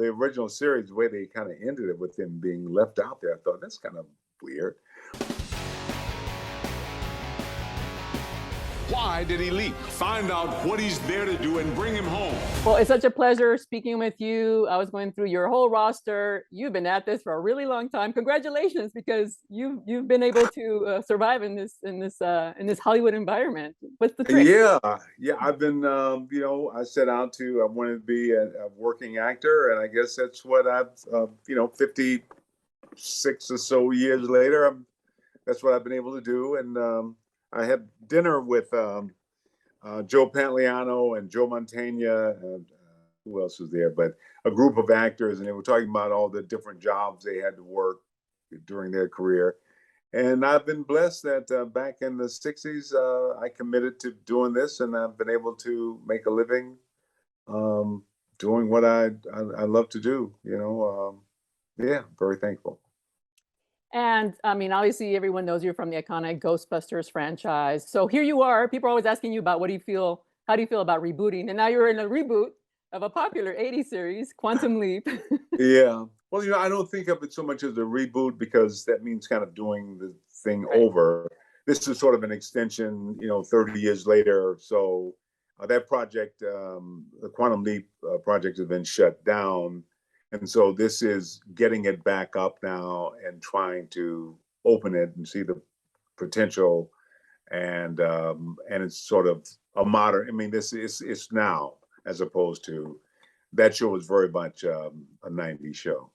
the original series, the way they kind of ended it with him being left out there, I thought that's kind of weird. Why did he leave? Find out what he's there to do and bring him home. Well, it's such a pleasure speaking with you. I was going through your whole roster. You've been at this for a really long time. Congratulations, because you've been able to survive in this Hollywood environment. What's the trick? Yeah. I've been, I set out to. I wanted to be a working actor, and I guess that's what I've, 56 or so years later, that's what I've been able to do. And I had dinner with Joe Pantoliano and Joe Mantegna, and who else was there? But a group of actors, and they were talking about all the different jobs they had to work during their career. And I've been blessed that back in the 60s, I committed to doing this, and I've been able to make a living doing what I love to do. Yeah, very thankful. And I mean, obviously, everyone knows you're from the iconic Ghostbusters franchise. So here you are. People are always asking you about how do you feel about rebooting? And now you're in a reboot of a popular '80s series, Quantum Leap. Yeah. Well, I don't think of it so much as a reboot, because that means kind of doing the thing Right. over. This is sort of an extension, 30 years later. So that project, the Quantum Leap project, has been shut down. And so this is getting it back up now and trying to open it and see the potential. And it's sort of a modern, this is, it's now, as opposed to that show was very much a 90s show.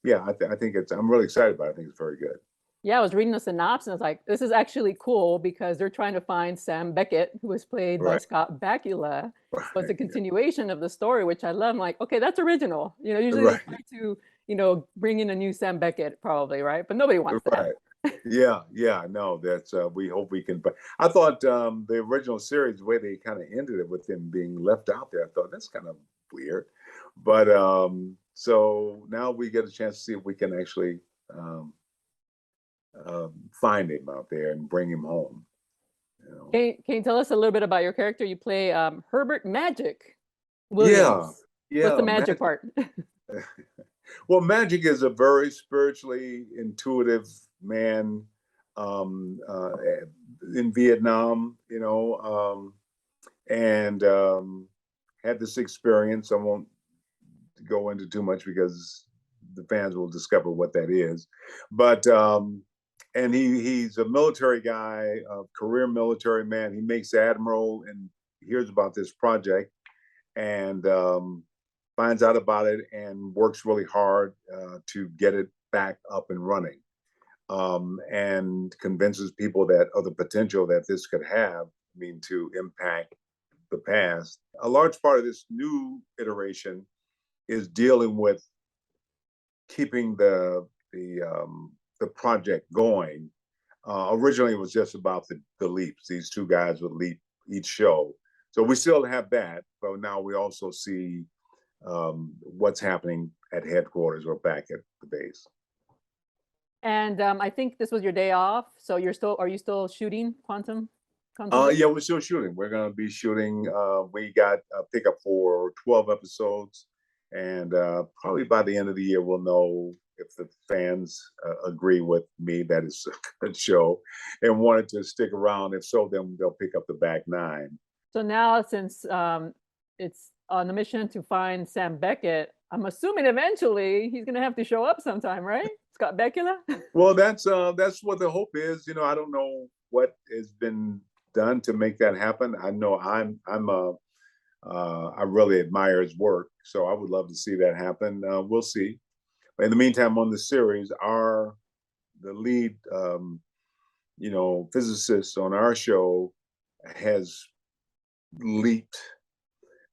Yeah, I think I'm really excited about it. I think it's very good. Yeah, I was reading the synopsis, and I was like, this is actually cool, because they're trying to find Sam Beckett, who was played by Right. Scott Bakula. So it's a Right. continuation of the story, which I love. I'm like, okay, that's original. Usually Right. they try to, bring in a new Sam Beckett, probably, right? But nobody wants that. Right. Yeah. No, that's we hope we can. But I thought the original series, the way they kind of ended it with him being left out there, I thought that's kind of weird. But so now we get a chance to see if we can actually find him out there and bring him home. Can you tell us a little bit about your character? You play Herbert Magic Williams. Yeah. What's the magic part? Well, Magic is a very spiritually intuitive man in Vietnam, and had this experience. I won't go into too much because the fans will discover what that is. But and he's a military guy, a career military man. He makes admiral and hears about this project and finds out about it and works really hard to get it back up and running, and convinces people that of the potential that this could have, to impact the past. A large part of this new iteration is dealing with keeping the project going. Originally, it was just about the leaps. These two guys would leap each show. So we still have that, but now we also see what's happening at headquarters or back at the base. And I think this was your day off. So are you still shooting Quantum? Yeah, we're still shooting. We're going to be shooting. We got a pickup for 12 episodes. And probably by the end of the year, we'll know if the fans agree with me that it's a good show and wanted to stick around. If so, then they'll pick up the back 9. So now, since it's on the mission to find Sam Beckett, I'm assuming eventually he's going to have to show up sometime, right? Scott Bakula? Well, that's what the hope is. I don't know what has been done to make that happen. I know I really admire his work, so I would love to see that happen. We'll see. In the meantime, on the series, the lead, physicist on our show has leaped,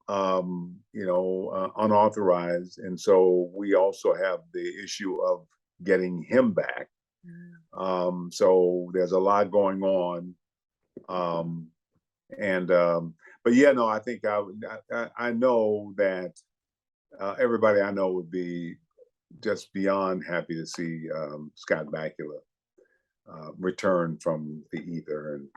unauthorized, and so we also have the issue of getting him back. So there's a lot going on, but yeah, no, I think I know that everybody I know would be just beyond happy to see Scott Bakula return from the ether. And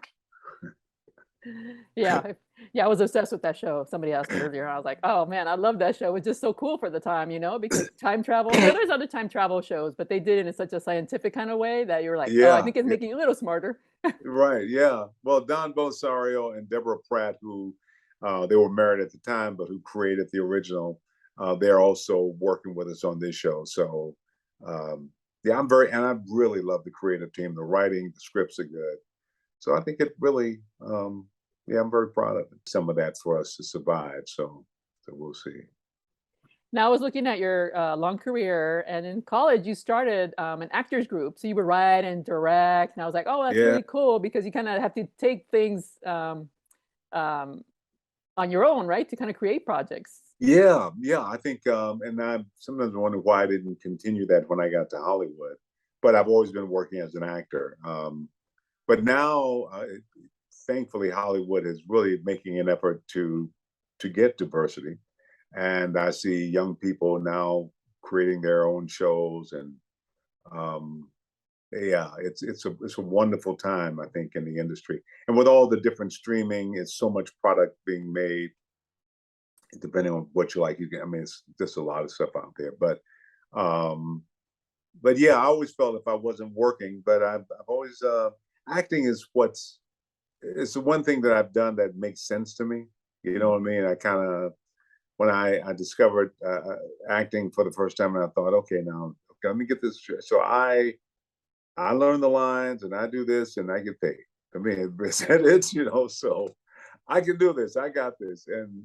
Yeah, yeah, I was obsessed with that show. Somebody asked me earlier. I was like, "Oh man, I love that show." It was just so cool for the time, because time travel. There's other time travel shows, but they did it in such a scientific kind of way that you're like, "Oh, I Yeah, think it's yeah, making you a little smarter." right, yeah. Well, Don Bosario and Deborah Pratt, who they were married at the time, but who created the original, they're also working with us on this show. So, yeah, and I really love the creative team. The writing, the scripts are good. So I think it really, yeah, I'm very proud of it. Some of that for us to survive. So we'll see. Now, I was looking at your long career, and in college, you started an actors group. So you would write and direct, and I was like, "Oh, that's Yeah, really cool," because you kind of have to take things um, on your own, right, to kind of create projects. yeah, yeah. I think, and I sometimes wonder why I didn't continue that when I got to Hollywood. But I've always been working as an actor. But now, thankfully, Hollywood is really making an effort to get diversity, and I see young people now creating their own shows, and um, yeah, it's a wonderful time, I think, in the industry, and with all the different streaming, it's so much product being made. Depending on what you like, you can. I mean, it's just a lot of stuff out there, um, but yeah, I always felt if I wasn't working, but I've always acting is it's the one thing that I've done that makes sense to me. You know what I mean? I kind of when I discovered acting for the first time, and I thought, okay, now okay, let me get this straight. So I learn the lines, and I do this, and I get paid. I mean, it's so I can do this. I got this, and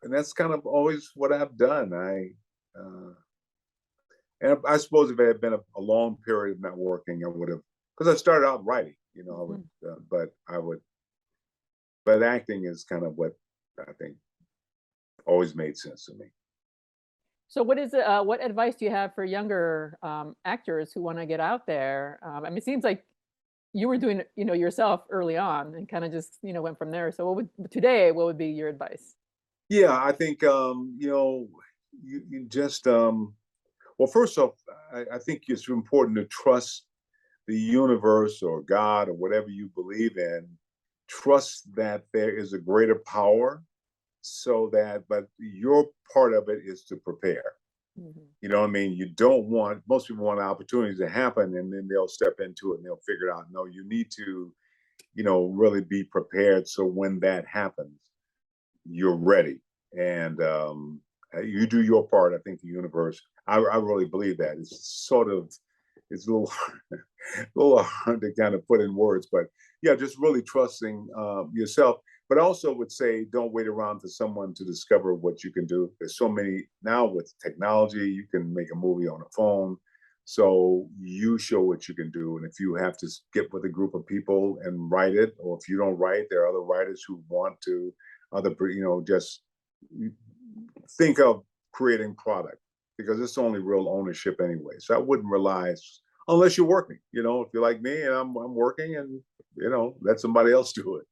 that's kind of always what I've done. And I suppose if it had been a long period of not working, I would have, because I started out writing, I would, Mhm. but acting is kind of what I think always made sense to me. So what advice do you have for younger actors who want to get out there? I mean, it seems like you were doing it, yourself early on and kind of just, went from there. So what would be your advice? Yeah, I think, you just, well, first off, I think it's important to trust the universe or God or whatever you believe in. Trust that there is a greater power, but your part of it is to prepare. Mhm. You know what I mean? You don't want, most people want opportunities to happen and then they'll step into it and they'll figure it out. No, you need to, really be prepared. So when that happens, you're ready. And you do your part. I think the universe, I really believe that. It's a little, a little hard to kind of put in words, but yeah, just really trusting yourself. But also would say, don't wait around for someone to discover what you can do. There's so many now with technology, you can make a movie on a phone. So you show what you can do. And if you have to get with a group of people and write it, or if you don't write, there are other writers who want to, just think of creating product because it's only real ownership anyway. So I wouldn't rely unless you're working. If you're like me and I'm working, and let somebody else do it.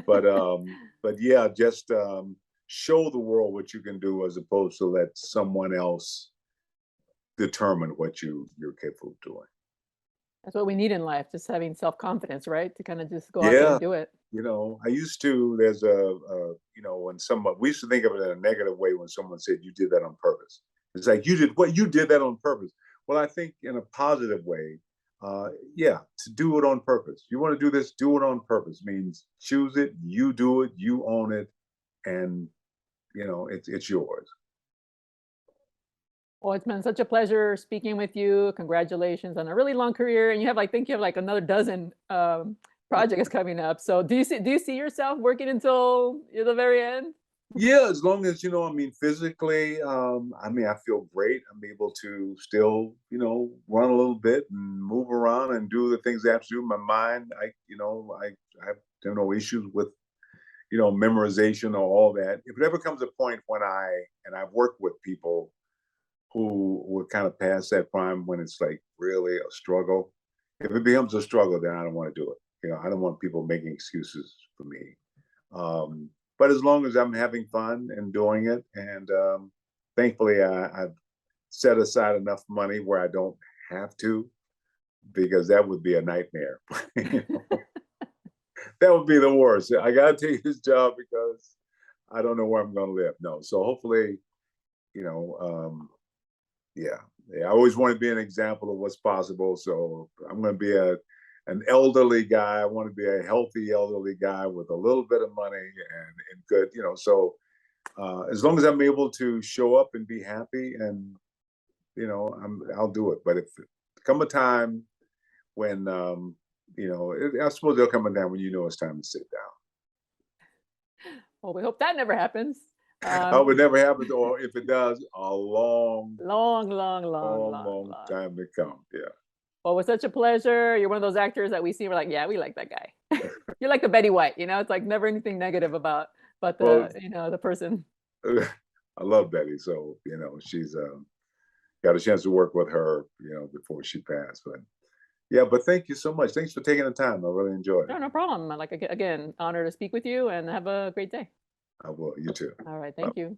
But yeah, just show the world what you can do as opposed to let someone else determine what you're capable of doing. That's what we need in life, just having self-confidence, right? To kind of just go out there Yeah, and do it. I used to. There's when someone we used to think of it in a negative way when someone said you did that on purpose. It's like you did that on purpose. Well, I think in a positive way, yeah, to do it on purpose. You want to do this, do it on purpose. Means choose it, you do it, you own it, and it's yours. Well, it's been such a pleasure speaking with you. Congratulations on a really long career, and I think you have like another dozen projects coming up. So, do you see yourself working until the very end? Yeah, as long as I mean, physically, I mean, I feel great. I'm able to still, run a little bit and move around and do the things I have to do. My mind, I have no issues with, memorization or all that. If it ever comes a point when and I've worked with people who were kind of past that prime when it's like really a struggle. If it becomes a struggle, then I don't want to do it. I don't want people making excuses for me. Um, but as long as I'm having fun and doing it, and thankfully I've set aside enough money where I don't have to, because that would be a nightmare. that would be the worst. I gotta take this job because I don't know where I'm gonna live. No, so hopefully, you know, yeah, I always want to be an example of what's possible. So I'm going to be an elderly guy. I want to be a healthy elderly guy with a little bit of money and good, you know. So as long as I'm able to show up and be happy, and you know, I'll do it. But if come a time when you know, I suppose there'll come a time when you know it's time to sit down. Well, we hope that never happens. It would never happen, or if it does, a Long, long, long, long long. time to come. Yeah. Well, it was such a pleasure. You're one of those actors that we see. We're like, yeah, we like that guy. You're like the Betty White, you know. It's like never anything negative about, but Well, the you know the person. I love Betty, so you know she's got a chance to work with her, you know, before she passed. But yeah, but thank you so much. Thanks for taking the time. I really enjoyed No, it. no problem. Like again, honor to speak with you, and have a great day. I will. You too. All right, Bye. thank you.